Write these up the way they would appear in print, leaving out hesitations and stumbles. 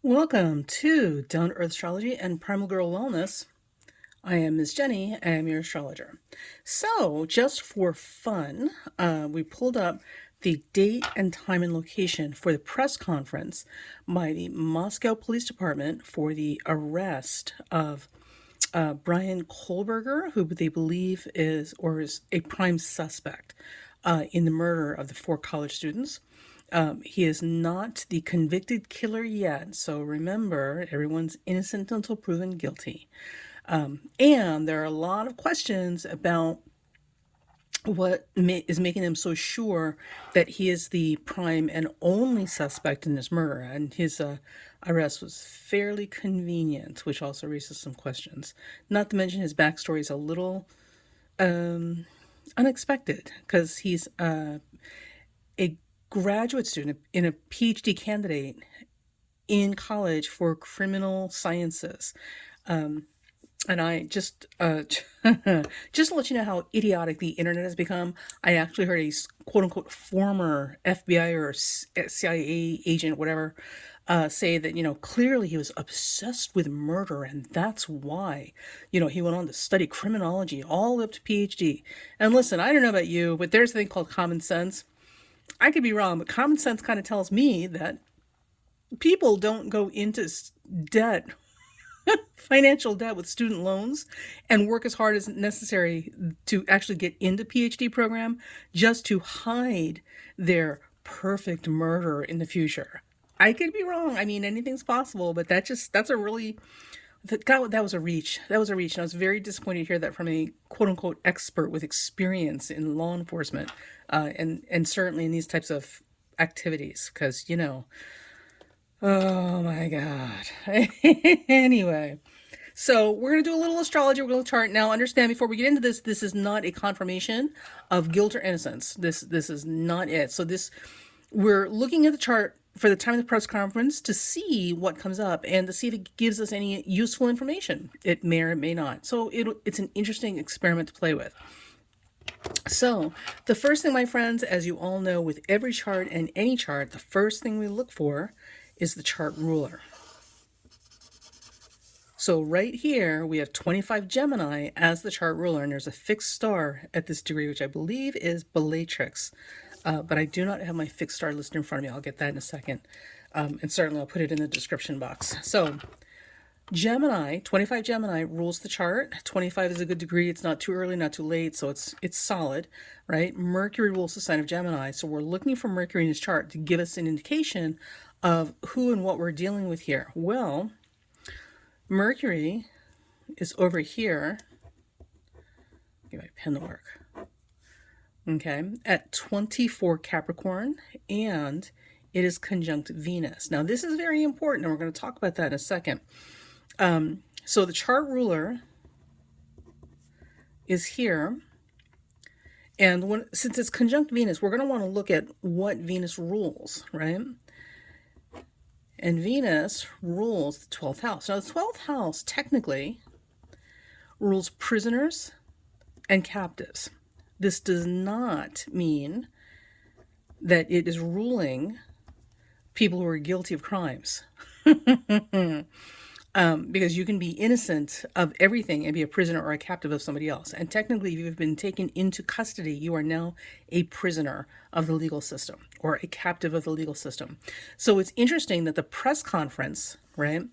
Welcome to Down to Earth Astrology and Primal Girl Wellness. I am Ms. Jenny. I am your astrologer. So, just for fun, we pulled up the date and time and location for the press conference by the Moscow Police Department for the arrest of Bryan Kohberger, who they believe is a prime suspect in the murder of the 4 college students. He is not the convicted killer yet, so remember, everyone's innocent until proven guilty. And there are a lot of questions about what is making them so sure that he is the prime and only suspect in this murder. And his arrest was fairly convenient, which also raises some questions. Not to mention his backstory is a little unexpected, because he's a graduate student and a PhD candidate in college for criminal sciences. And I just just to let you know how idiotic the internet has become, I actually heard a quote-unquote former FBI or CIA agent, whatever, say that, clearly he was obsessed with murder, and that's why, he went on to study criminology all up to PhD. And listen, I don't know about you, but there's a thing called common sense. I could be wrong, but common sense kind of tells me that people don't go into debt, financial debt with student loans, and work as hard as necessary to actually get into PhD program just to hide their perfect murder in the future. I could be wrong. I mean, anything's possible, but that was a reach. That was a reach. And I was very disappointed to hear that from a quote unquote expert with experience in law enforcement, and certainly in these types of activities, because, oh my God. Anyway, so we're going to do a little astrology. We're going to chart. Now, understand, before we get into this, this is not a confirmation of guilt or innocence. This is not it. So we're looking at the chart for the time of the press conference to see what comes up and to see if it gives us any useful information. It may or may not. So it's an interesting experiment to play with. So the first thing, my friends, as you all know, with every chart and any chart, the first thing we look for is the chart ruler. So right here, we have 25 Gemini as the chart ruler, and there's a fixed star at this degree, which I believe is Bellatrix. But I do not have my fixed star listed in front of me. I'll get that in a second. And certainly I'll put it in the description box. So Gemini, 25 Gemini rules the chart. 25 is a good degree. It's not too early, not too late, so it's solid, right? Mercury rules the sign of Gemini. So we're looking for Mercury in his chart to give us an indication of who and what we're dealing with here. Well, Mercury is over here. Get my pen to work. Okay, at 24 Capricorn, and it is conjunct Venus. Now, this is very important, and we're going to talk about that in a second. So the chart ruler is here, and since it's conjunct Venus, we're going to want to look at what Venus rules, right? And Venus rules the 12th house. Now, the 12th house technically rules prisoners and captives. This does not mean that it is ruling people who are guilty of crimes. Because you can be innocent of everything and be a prisoner or a captive of somebody else. And technically, if you've been taken into custody, you are now a prisoner of the legal system or a captive of the legal system. So it's interesting that the press conference, right?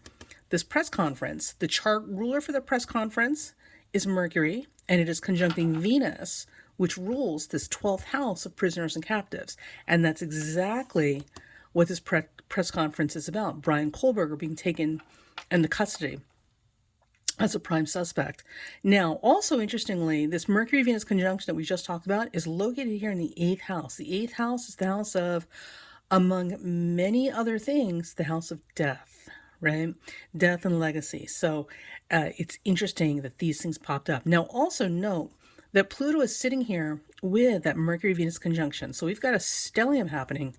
This press conference, the chart ruler for the press conference is Mercury, and it is conjuncting Venus, which rules this 12th house of prisoners and captives. And that's exactly what this press conference is about. Bryan Kohberger being taken into custody as a prime suspect. Now, also interestingly, this Mercury-Venus conjunction that we just talked about is located here in the 8th house. The 8th house is the house of, among many other things, the house of death, right? Death and legacy. So it's interesting that these things popped up. Now, also note that Pluto is sitting here with that Mercury-Venus conjunction. So we've got a stellium happening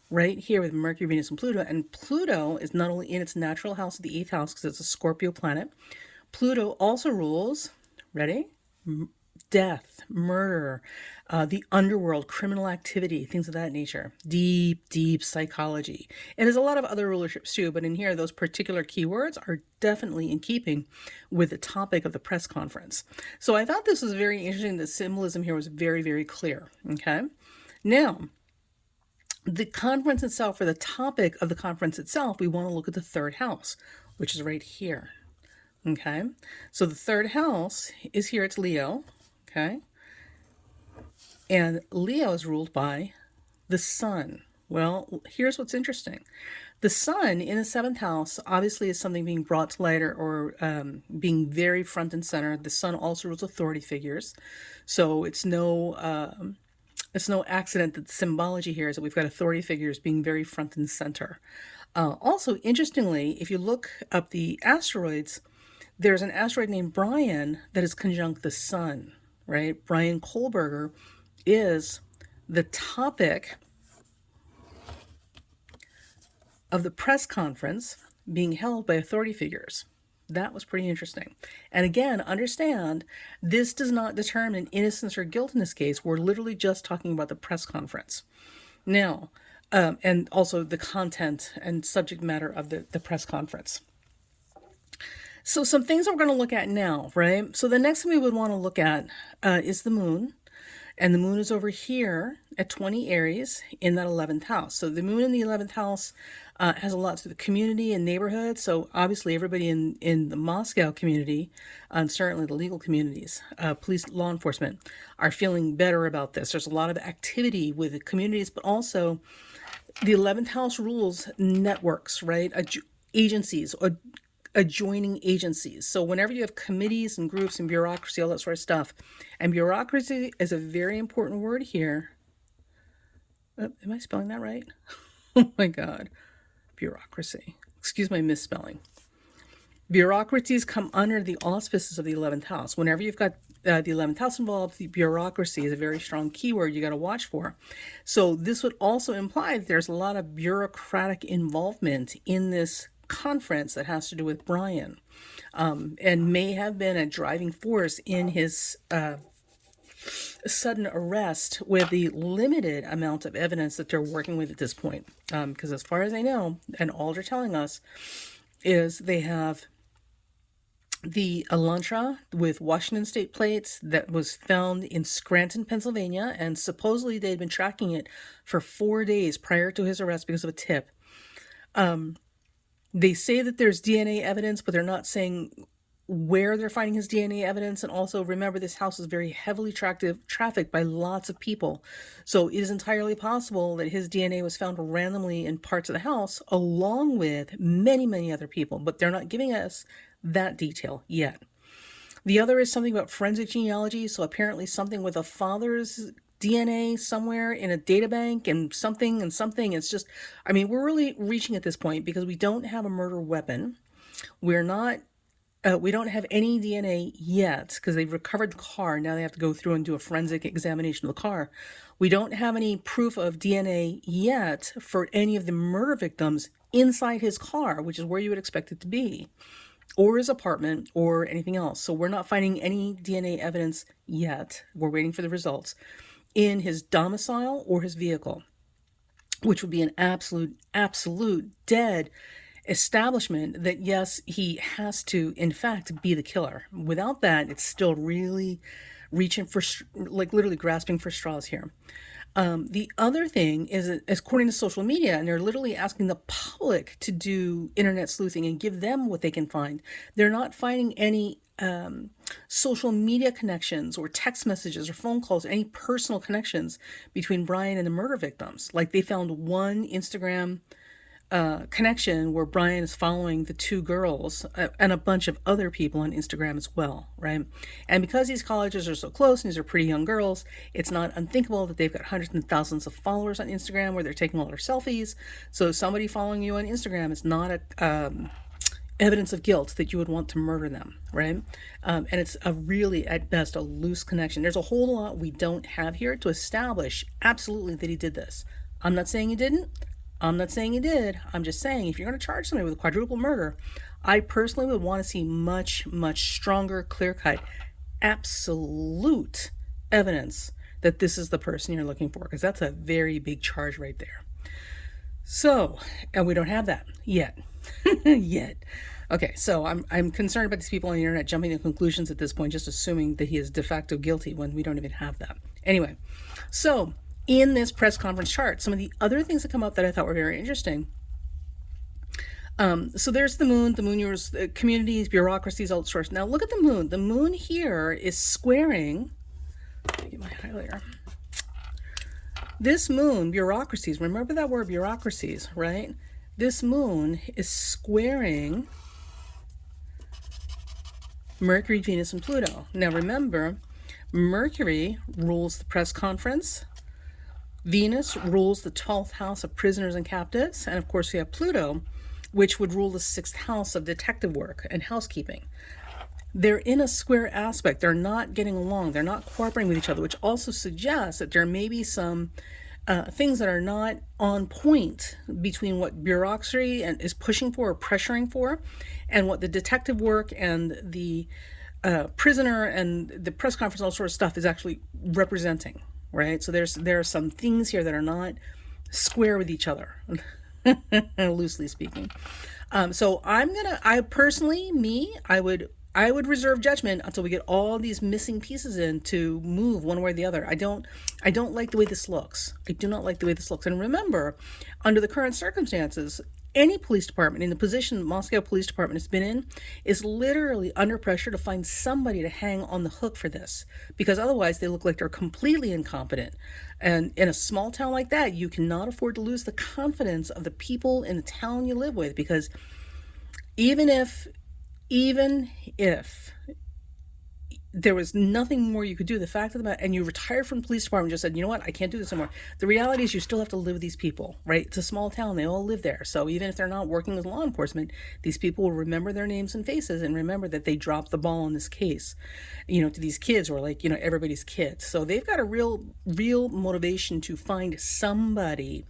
right here with Mercury, Venus, and Pluto. And Pluto is not only in its natural house of the 8th house because it's a Scorpio planet. Pluto also rules, ready? death, murder, the underworld, criminal activity, things of that nature. Deep, deep psychology. And there's a lot of other rulerships too, but in here, those particular keywords are definitely in keeping with the topic of the press conference. So I thought this was very interesting. The symbolism here was very, very clear. Okay. Now, the conference itself, or the topic of the conference itself, we want to look at the third house, which is right here. Okay, so the third house is here, it's Leo. Okay, and Leo is ruled by the sun. Well, here's what's interesting. The sun in the seventh house obviously is something being brought to light, or being very front and center. The sun also rules authority figures. So it's no accident that the symbology here is that we've got authority figures being very front and center. Also, interestingly, if you look up the asteroids, there's an asteroid named Bryan that is conjunct the sun, right? Bryan Kohberger is the topic of the press conference being held by authority figures. That was pretty interesting. And again, understand, this does not determine innocence or guilt in this case. We're literally just talking about the press conference. Now, and also the content and subject matter of the press conference. So some things we're going to look at now, right? So the next thing we would want to look at is the moon. And the moon is over here at 20 Aries in that 11th house. So the moon in the 11th house has a lot to do with the community and neighborhood. So obviously everybody in the Moscow community, and certainly the legal communities, police, law enforcement, are feeling better about this. There's a lot of activity with the communities, but also the 11th house rules networks, right? Agencies, or adjoining agencies. So whenever you have committees and groups and bureaucracy, all that sort of stuff, and bureaucracy is a very important word here. Am I spelling that right? Oh my God. Bureaucracy. Excuse my misspelling. Bureaucracies come under the auspices of the 11th house. Whenever you've got the 11th house involved, the bureaucracy is a very strong keyword you got to watch for. So this would also imply that there's a lot of bureaucratic involvement in this conference that has to do with Bryan, and may have been a driving force in his sudden arrest with the limited amount of evidence that they're working with at this point. Because as far as I know, and all they're telling us is they have the Elantra with Washington state plates that was found in Scranton, Pennsylvania, and supposedly they'd been tracking it for 4 days prior to his arrest because of a tip. They say that there's DNA evidence, but they're not saying where they're finding his DNA evidence. And also remember, this house is very heavily trafficked by lots of people. So it is entirely possible that his DNA was found randomly in parts of the house along with many, many other people, but they're not giving us that detail yet. The other is something about forensic genealogy. So apparently something with a father's DNA somewhere in a data bank and something. It's just, I mean, we're really reaching at this point because we don't have a murder weapon. We don't have any DNA yet because they've recovered the car. Now they have to go through and do a forensic examination of the car. We don't have any proof of DNA yet for any of the murder victims inside his car, which is where you would expect it to be, or his apartment, or anything else. So we're not finding any DNA evidence yet. We're waiting for the results in his domicile or his vehicle, which would be an absolute dead establishment that, yes, he has to, in fact, be the killer. Without that, it's still really reaching for, like, literally grasping for straws here. The other thing is, according to social media, and they're literally asking the public to do internet sleuthing and give them what they can find. They're not finding any social media connections or text messages or phone calls, any personal connections between Bryan and the murder victims. Like, they found one Instagram connection where Bryan is following the two girls and a bunch of other people on Instagram as well, right? And because these colleges are so close and these are pretty young girls, it's not unthinkable that they've got hundreds and thousands of followers on Instagram where they're taking all their selfies. So somebody following you on Instagram is not a evidence of guilt that you would want to murder them, right? And it's a really, at best, a loose connection. There's a whole lot we don't have here to establish absolutely that he did this. I'm not saying he didn't. I'm not saying he did. I'm just saying, if you're going to charge somebody with quadruple murder, I personally would want to see much, much stronger, clear-cut absolute evidence that this is the person you're looking for, because that's a very big charge right there. So, and we don't have that yet. Yet. Okay, so I'm concerned about these people on the internet jumping to conclusions at this point, just assuming that he is de facto guilty when we don't even have that. Anyway, so in this press conference chart, some of the other things that come up that I thought were very interesting. So there's the moon, yours, communities, bureaucracies, all sorts. Now look at the moon. The moon here is squaring, let me get my highlighter. This moon, bureaucracies, remember that word bureaucracies, right? This moon is squaring Mercury, Venus, and Pluto. Now remember, Mercury rules the press conference. Venus rules the 12th house of prisoners and captives. And of course, we have Pluto, which would rule the 6th house of detective work and housekeeping. They're in a square aspect. They're not getting along. They're not cooperating with each other, which also suggests that there may be some things that are not on point between what bureaucracy and is pushing for or pressuring for, and what the detective work and the prisoner and the press conference, all sort of stuff is actually representing, right? So there are some things here that are not square with each other, loosely speaking. So I personally, I would reserve judgment until we get all these missing pieces in to move one way or the other. I don't like the way this looks. I do not like the way this looks. And remember, under the current circumstances, any police department in the position Moscow Police Department has been in is literally under pressure to find somebody to hang on the hook for this, because otherwise they look like they're completely incompetent. And in a small town like that, you cannot afford to lose the confidence of the people in the town you live with, because even if there was nothing more you could do, the fact of the matter, and you retired from the police department and just said, you know what, I can't do this anymore. The reality is you still have to live with these people, right? It's a small town. They all live there. So even if they're not working with law enforcement, these people will remember their names and faces and remember that they dropped the ball in this case, to these kids, or like, everybody's kids. So they've got a real motivation to find somebody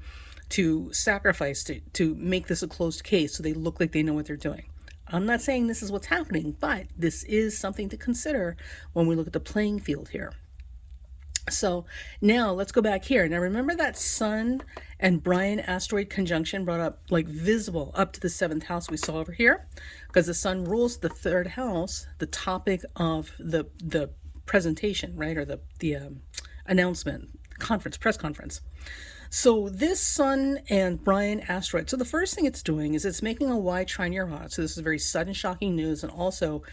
to sacrifice to make this a closed case so they look like they know what they're doing. I'm not saying this is what's happening, but this is something to consider when we look at the playing field here. So now let's go back here. Now remember that Sun and Bryan asteroid conjunction brought up, like, visible up to the 7th house we saw over here? Because the Sun rules the 3rd house, the topic of the presentation, right? Or the announcement, press conference. So this Sun and Bryan asteroid, so the first thing it's doing is it's making a wide trine near Earth. So this is very sudden, shocking news, and also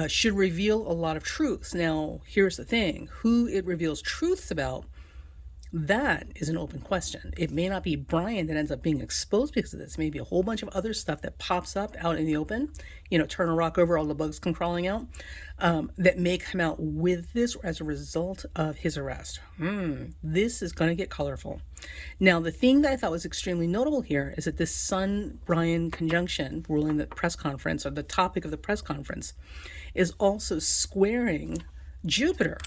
should reveal a lot of truths. Now, here's the thing. Who it reveals truths about, that is an open question. It may not be Bryan that ends up being exposed because of this. Maybe a whole bunch of other stuff that pops up out in the open, turn a rock over, all the bugs come crawling out, that may come out with this as a result of his arrest. This is going to get colorful. Now, the thing that I thought was extremely notable here is that this Sun-Bryan conjunction ruling the press conference, or the topic of the press conference, is also squaring Jupiter.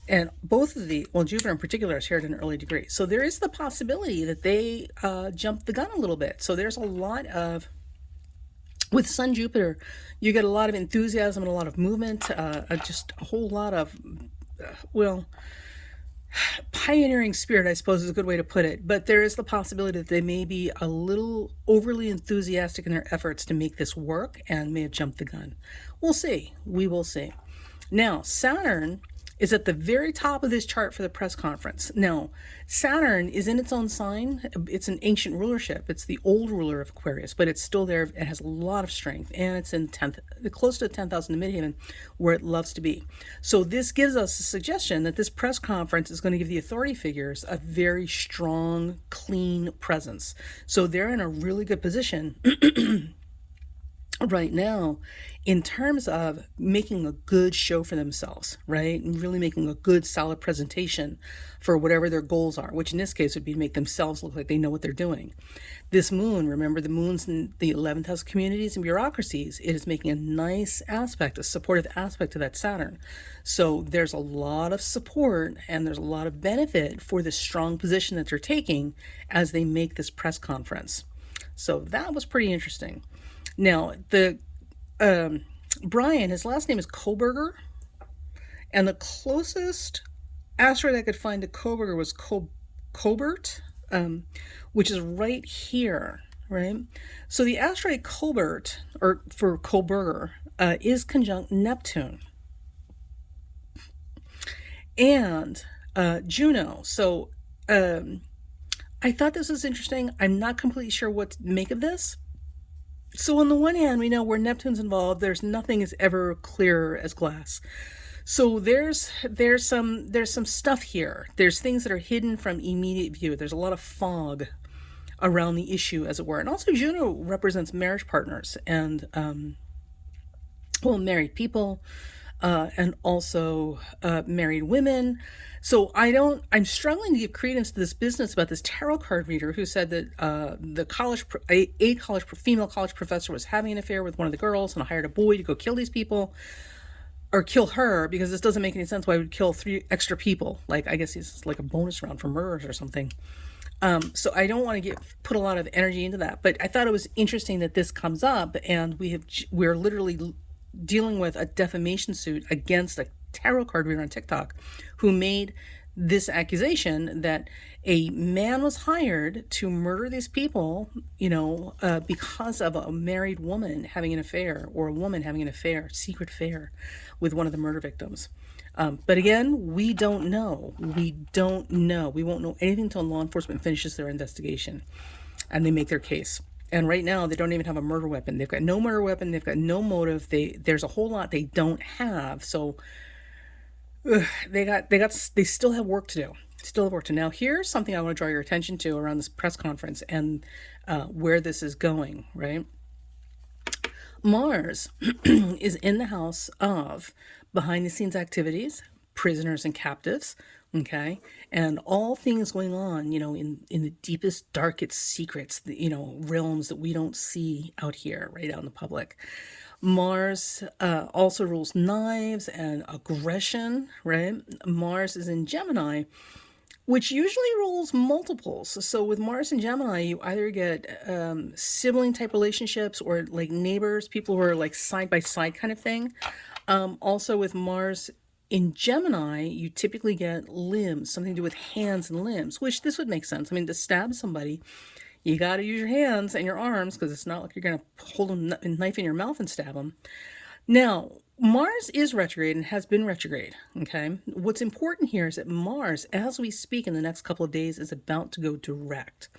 And both of Jupiter in particular is here at an early degree. So there is the possibility that they jumped the gun a little bit. So there's a lot of, with Sun Jupiter, you get a lot of enthusiasm and a lot of movement, just a whole lot of, pioneering spirit, I suppose is a good way to put it. But there is the possibility that they may be a little overly enthusiastic in their efforts to make this work and may have jumped the gun. We'll see. We will see. Now, Saturn is at the very top of this chart for the press conference. Now, Saturn is in its own sign. It's an ancient rulership. It's the old ruler of Aquarius, but it's still there. It has a lot of strength, and it's in 10th, close to the 10,000 in Midheaven, where it loves to be. So this gives us a suggestion that this press conference is going to give the authority figures a very strong, clean presence. So they're in a really good position right now in terms of making a good show for themselves, right? And really making a good, solid presentation for whatever their goals are, which in this case would be to make themselves look like they know what they're doing. This moon, remember, the moon's in the 11th house of communities and bureaucracies. It is making a nice aspect, a supportive aspect to that Saturn. So there's a lot of support and there's a lot of benefit for the strong position that they're taking as they make this press conference. So that was pretty interesting. Now, Bryan, his last name is Kohberger, and the closest asteroid I could find to Kohberger was Kohbert, which is right here, right? So the asteroid Kohbert, or for Kohberger, is conjunct Neptune and Juno. So I thought this was interesting. I'm not completely sure what to make of this. So on the one hand, we know where Neptune's involved, there's nothing is ever clear as glass. So there's some stuff here. There's things that are hidden from immediate view. There's a lot of fog around the issue, as it were. And also Juno represents marriage partners and married people, and also married women. So I'm struggling to give credence to this business about this tarot card reader who said that a female college professor was having an affair with one of the girls and hired a boy to go kill these people, or kill her, because this doesn't make any sense why we would kill 3 extra people. Like, I guess it's like a bonus round for murderers or something. So I don't want to put a lot of energy into that, but I thought it was interesting that this comes up, and we're literally dealing with a defamation suit against a tarot card reader on TikTok who made this accusation that a man was hired to murder these people, because of a married woman having an affair, or a woman having an affair, secret affair, with one of the murder victims. But again, we don't know. We don't know. We won't know anything until law enforcement finishes their investigation and they make their case. And right now, they don't even have a murder weapon. They've got no murder weapon. They've got no motive. There's a whole lot they don't have. So they still have work to do. Still have work to do. Now, here's something I want to draw your attention to around this press conference and where this is going, right? Mars is in the house of behind the scenes activities, prisoners and captives, okay, and all things going on, in the deepest, darkest secrets, realms that we don't see out here, right out in the public. Mars also rules knives and aggression, right? Mars is in Gemini, which usually rules multiples. So with Mars and Gemini, you either get sibling type relationships, or like neighbors, people who are like side by side kind of thing. Also with Mars in Gemini, you typically get limbs, something to do with hands and limbs, which this would make sense. I mean, to stab somebody, you got to use your hands and your arms, because it's not like you're going to hold a knife in your mouth and stab them. Now, Mars is retrograde and has been retrograde, okay? What's important here is that Mars, as we speak in the next couple of days, is about to go direct,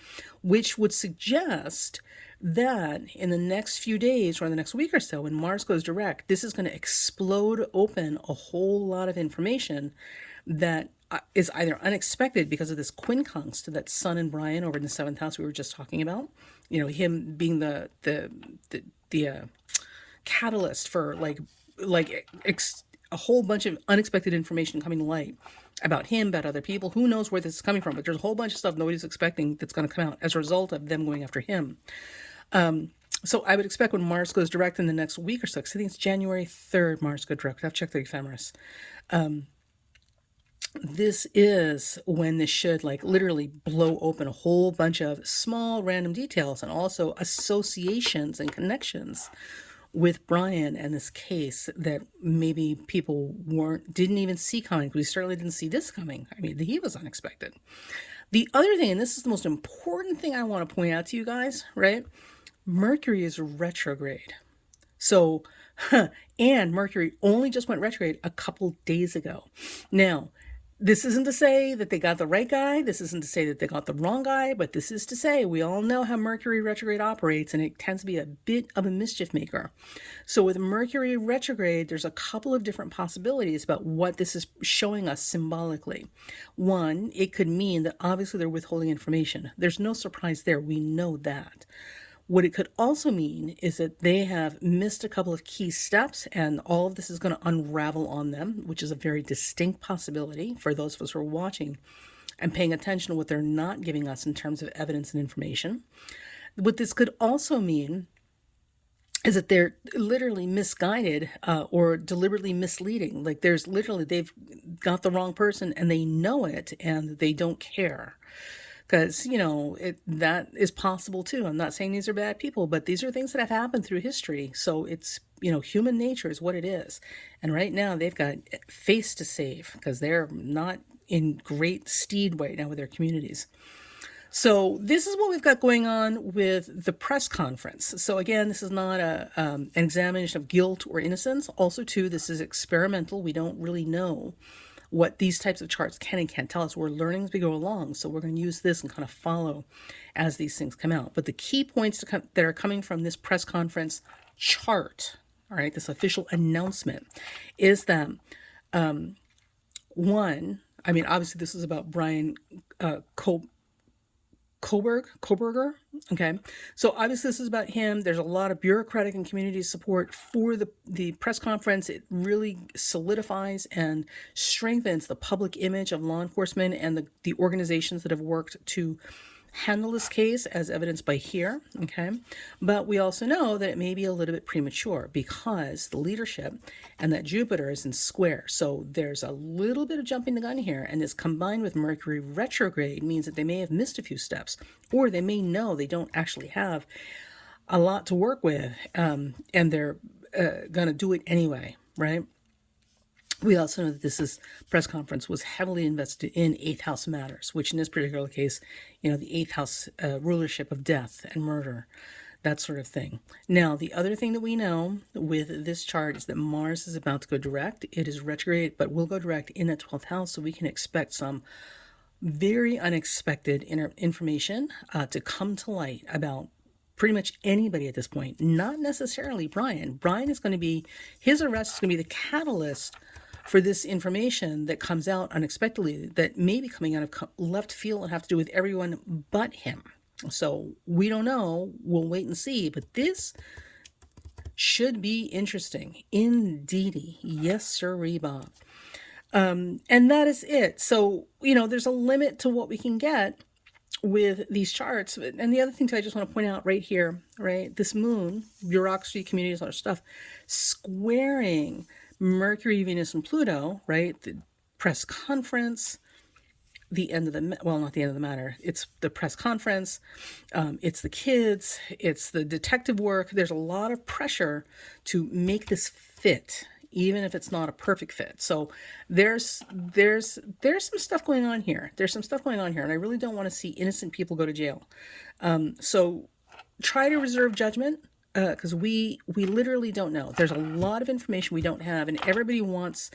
which would suggest that in the next few days, or in the next week or so, when Mars goes direct, this is going to explode open a whole lot of information that is either unexpected because of this quincunx to that Sun and Bryan over in the 7th house we were just talking about, him being the catalyst for a whole bunch of unexpected information coming to light about him, about other people. Who knows where this is coming from, but there's a whole bunch of stuff nobody's expecting that's going to come out as a result of them going after him. So I would expect when Mars goes direct in the next week or so, because I think it's January 3rd, Mars goes direct. I've checked the ephemeris. This is when this should literally blow open a whole bunch of small random details, and also associations and connections with Bryan and this case that maybe people didn't even see coming. We certainly didn't see this coming. I mean, he was unexpected. The other thing, and this is the most important thing I want to point out to you guys, right? Mercury is retrograde. So, and Mercury only just went retrograde a couple days ago. Now, this isn't to say that they got the right guy. This isn't to say that they got the wrong guy, but this is to say we all know how Mercury retrograde operates, and it tends to be a bit of a mischief maker. So with Mercury retrograde, there's a couple of different possibilities about what this is showing us symbolically. One, it could mean that obviously they're withholding information. There's no surprise there. We know that. What it could also mean is that they have missed a couple of key steps, and all of this is going to unravel on them, which is a very distinct possibility for those of us who are watching and paying attention to what they're not giving us in terms of evidence and information. What this could also mean is that they're literally misguided or deliberately misleading. They've got the wrong person and they know it and they don't care. Because, that is possible too. I'm not saying these are bad people, but these are things that have happened through history. So it's human nature is what it is. And right now they've got face to save because they're not in great stead right now with their communities. So this is what we've got going on with the press conference. So again, this is not an examination of guilt or innocence. Also, too, this is experimental. We don't really know what these types of charts can and can't tell us. We're learning as we go along. So we're going to use this and kind of follow as these things come out. But the key points that are coming from this press conference chart, all right, this official announcement, is that one, I mean, obviously this is about Bryan Kohberger. Okay. So obviously this is about him. There's a lot of bureaucratic and community support for the press conference. It really solidifies and strengthens the public image of law enforcement and the organizations that have worked to handle this case, as evidenced by here. Okay. But we also know that it may be a little bit premature because the leadership and that Jupiter is in square. So there's a little bit of jumping the gun here, and this combined with Mercury retrograde means that they may have missed a few steps, or they may know they don't actually have a lot to work with, and they're going to do it anyway, right? We also know that this press conference was heavily invested in 8th house matters, which in this particular case, the 8th house rulership of death and murder, that sort of thing. Now, the other thing that we know with this chart is that Mars is about to go direct. It is retrograde, but will go direct in the 12th house, so we can expect some very unexpected information to come to light about pretty much anybody at this point, not necessarily Bryan. Bryan is going to be, his arrest is going to be the catalyst for this information that comes out unexpectedly, that may be coming out of left field and have to do with everyone but him. So we don't know. We'll wait and see. But this should be interesting. Indeedy. Yes, sirree, Bob. And that is it. So, there's a limit to what we can get with these charts. And the other thing too, I just want to point out right here, right, this moon, bureaucracy, communities, all that stuff, squaring Mercury, Venus, and Pluto, right? The press conference, the end of the, well, not the end of the matter. It's the press conference. It's the kids. It's the detective work. There's a lot of pressure to make this fit, even if it's not a perfect fit. So there's some stuff going on here. There's some stuff going on here, and I really don't want to see innocent people go to jail. So try to reserve judgment. Because we literally don't know. There's a lot of information we don't have, and everybody wants,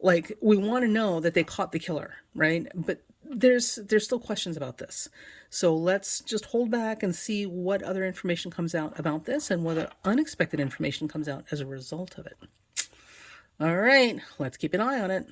we want to know that they caught the killer, right? But there's still questions about this. So let's just hold back and see what other information comes out about this and whether unexpected information comes out as a result of it. All right, let's keep an eye on it.